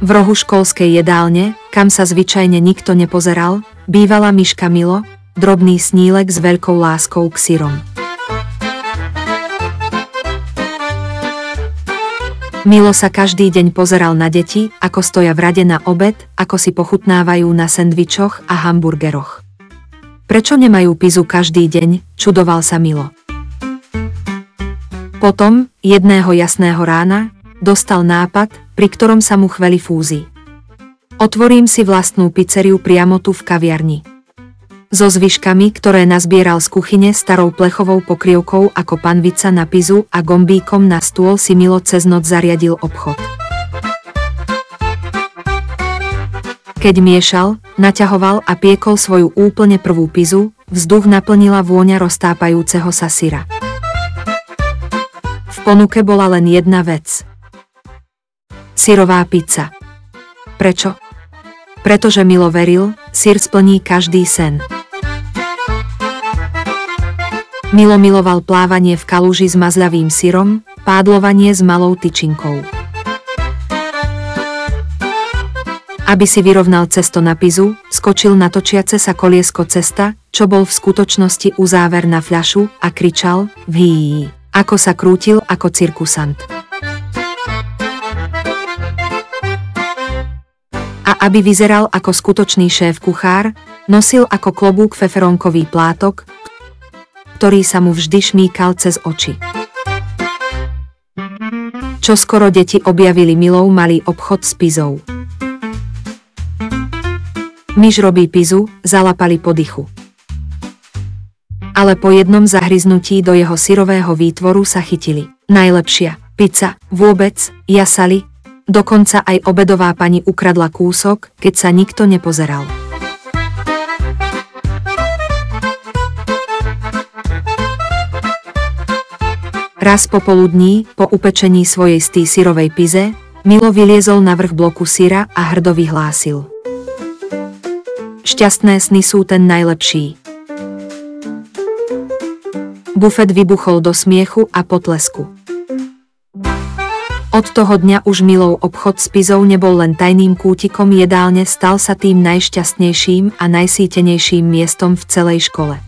V rohu školskej jedálne, kam sa zvyčajne nikto nepozeral, bývala myška Milo, drobný snílek s veľkou láskou k syrom. Milo sa každý deň pozeral na deti, ako stoja v rade na obed, ako si pochutnávajú na sendvičoch a hamburgeroch. Prečo nemajú pizzu každý deň, čudoval sa Milo. Potom, jedného jasného rána, dostal nápad, pri ktorom sa mu chveli fúzi. Otvorím si vlastnú pizzeriu priamo tu v kaviarni. So zvyškami, ktoré nazbieral z kuchyne starou plechovou pokrievkou ako panvica na pizzu a gombíkom na stôl si Milo cez noc zariadil obchod. Keď miešal, naťahoval a piekol svoju úplne prvú pizzu, vzduch naplnila vôňa roztápajúceho sa syra. V ponuke bola len jedna vec. Syrová pizza. Prečo? Pretože Milo veril, syr splní každý sen. Milo miloval plávanie v kaluži s mazľavým syrom, pádlovanie s malou tyčinkou. Aby si vyrovnal cesto na pizzu, skočil na točiace sa koliesko cesta, čo bol v skutočnosti uzáver na fľašu, a kričal, vhí, ako sa krútil ako cirkusant. A aby vyzeral ako skutočný šéf-kuchár, nosil ako klobúk feferónkový plátok, ktorý sa mu vždy šmýkal cez oči. Čoskoro deti objavili Milov malý obchod s pizzou. Myš robí pizzu, zalapali po dychu. Ale po jednom zahryznutí do jeho syrového výtvoru sa chytili. Najlepšia pizza vôbec, jasali. Dokonca aj obedová pani ukradla kúsok, keď sa nikto nepozeral. Raz popoludní, po upečení svojej syrovej pize, Milo vyliezol na vrch bloku syra a hrdo vyhlásil. Šťastné sny sú ten najlepší. Bufet vybuchol do smiechu a potlesku. Od toho dňa už Milov obchod s pizzou nebol len tajným kútikom jedálne, stal sa tým najšťastnejším a najsýtenejším miestom v celej škole.